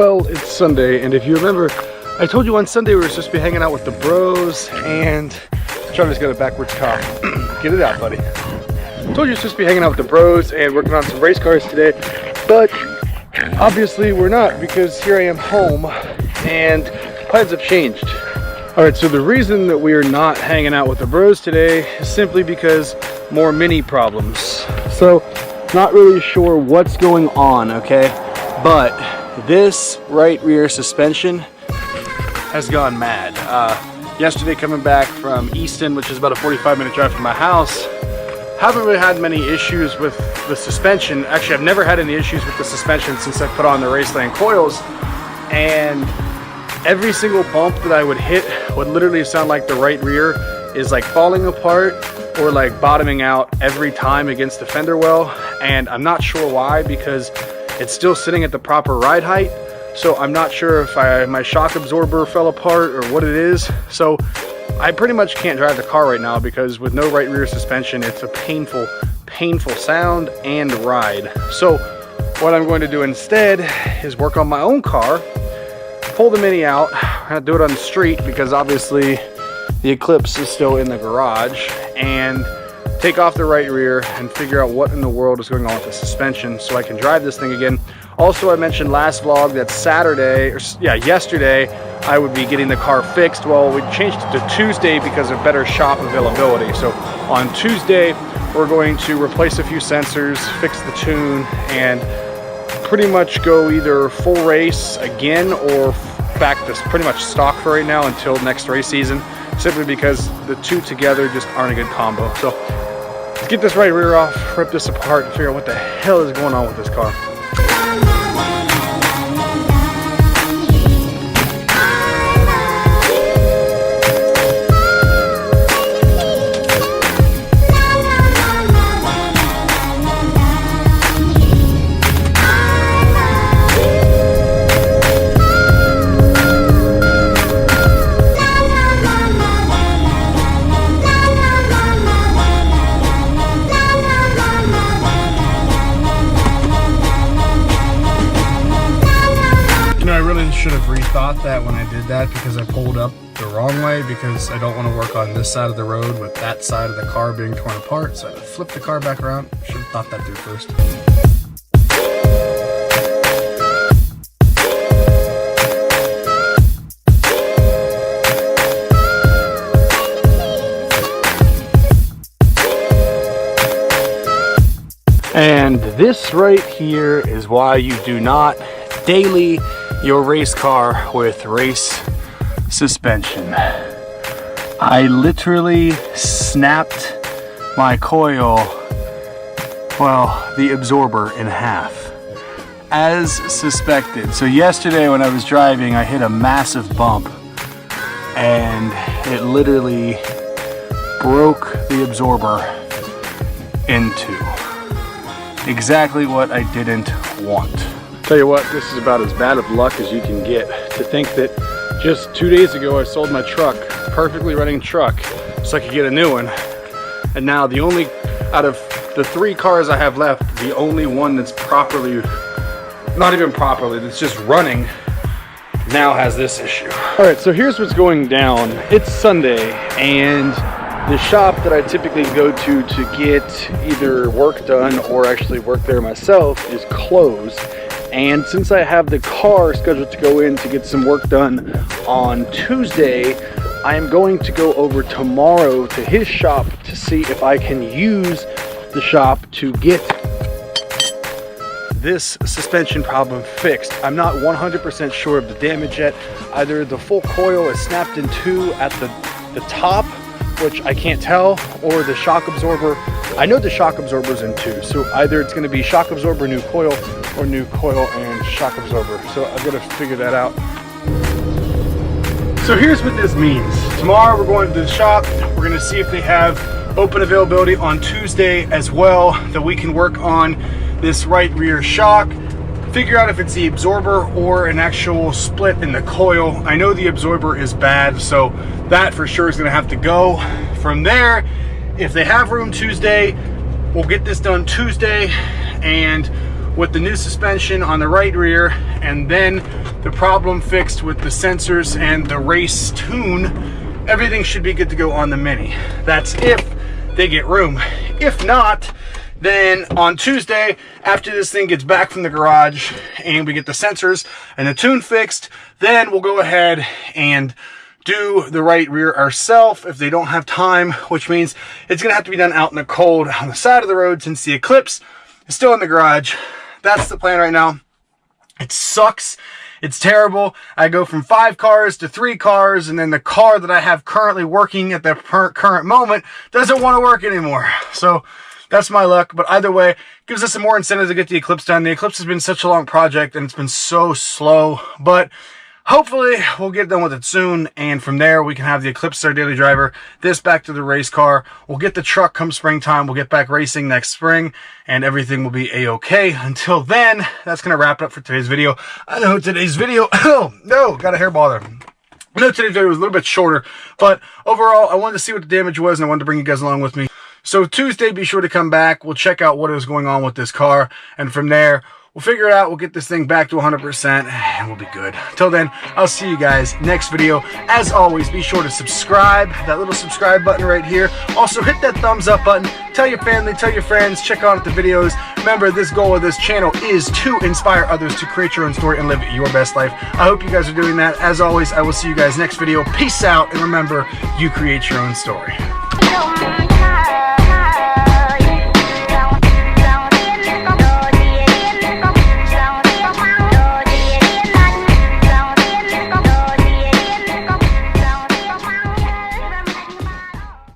Well, it's Sunday, and if you remember, I told you on Sunday we were supposed to be hanging out with the bros, and Charlie's got a backwards cough. Get it out, buddy. I told you we were supposed to be hanging out with the bros and working on some race cars today, but obviously we're not, because here I am home, and plans have changed. All right, so the reason that we are not hanging out with the bros today is simply because more mini problems. So, not really sure what's going on, okay? But this right rear suspension has gone mad. Yesterday coming back from Easton, which is about a 45-minute drive from my house, haven't really had many issues with the suspension. Actually, I've never had any issues with the suspension since I put on the Raceland coils, and every single bump that I would hit would literally sound like the right rear is like falling apart or like bottoming out every time against the fender well, and I'm not sure why, because it's still sitting at the proper ride height. So I'm not sure if my shock absorber fell apart or what it is. So I pretty much can't drive the car right now, because with no right rear suspension, it's a painful sound and ride. So what I'm going to do instead is work on my own car, pull the Mini out. I'm gonna do it on the street because obviously the Eclipse is still in the garage, and take off the right rear and figure out what in the world is going on with the suspension so I can drive this thing again. Also, I mentioned last vlog that yesterday, I would be getting the car fixed. Well, we changed it to Tuesday because of better shop availability. So on Tuesday, we're going to replace a few sensors, fix the tune, and pretty much go either full race again or back to pretty much stock for right now until next race season, simply because the two together just aren't a good combo. So let's get this right rear off, rip this apart, and figure out what the hell is going on with this car. Should have rethought that when I did that, because I pulled up the wrong way, because I don't want to work on this side of the road with that side of the car being torn apart. So I had to flip the car back around. Should have thought that through first. And this right here is why you do not daily your race car with race suspension. I literally snapped my coil, well, the absorber in half, as suspected. So yesterday when I was driving, I hit a massive bump, and it literally broke the absorber in two. Exactly what I didn't want. Tell you what, this is about as bad of luck as you can get. To think that just 2 days ago I sold my truck, perfectly running truck, so I could get a new one. And now the only, out of the 3 cars I have left, the only one that's properly, not even properly, that's just running, now has this issue. All right, so here's what's going down. It's Sunday, and the shop that I typically go to get either work done or actually work there myself is closed. And since I have the car scheduled to go in to get some work done on Tuesday, I am going to go over tomorrow to his shop to see if I can use the shop to get this suspension problem fixed. I'm not 100% sure of the damage yet. Either the full coil is snapped in two at the top, which I can't tell, or the shock absorber. I know the shock absorber is in two, so either it's going to be shock absorber, new coil, or new coil and shock absorber. So I've got to figure that out. So here's what this means. Tomorrow we're going to the shop. We're going to see if they have open availability on Tuesday as well, that we can work on this right rear shock, figure out if it's the absorber or an actual split in the coil. I know the absorber is bad, so that for sure is going to have to go. From there, if they have room Tuesday, we'll get this done Tuesday, and with the new suspension on the right rear, and then the problem fixed with the sensors and the race tune, everything should be good to go on the Mini. That's if they get room. If not, then on Tuesday, after this thing gets back from the garage and we get the sensors and the tune fixed, then we'll go ahead and do the right rear ourselves if they don't have time, which means it's gonna have to be done out in the cold on the side of the road since the Eclipse is still in the garage. That's the plan right now. It sucks. It's terrible. I go from 5 cars to 3 cars, and then the car that I have currently working at the current moment doesn't want to work anymore. So that's my luck. But either way, gives us some more incentive to get the Eclipse done. The Eclipse has been such a long project and it's been so slow, but hopefully we'll get done with it soon, and from there we can have the Eclipse our daily driver, this back to the race car. We'll get the truck come springtime. We'll get back racing next spring, and everything will be a-okay. Until then, that's going to wrap it up for today's video. I know today's video, oh no, got a hair bother. I know today's video was a little bit shorter, but overall I wanted to see what the damage was, and I wanted to bring you guys along with me. So Tuesday, be sure to come back. We'll check out what is going on with this car, and from there we'll figure it out. We'll get this thing back to 100% and we'll be good. Till then, I'll see you guys next video. As always, be sure to subscribe, that little subscribe button right here. Also, hit that thumbs up button. Tell your family, tell your friends, check out the videos. Remember, this goal of this channel is to inspire others to create your own story and live your best life. I hope you guys are doing that. As always, I will see you guys next video. Peace out, and remember, you create your own story.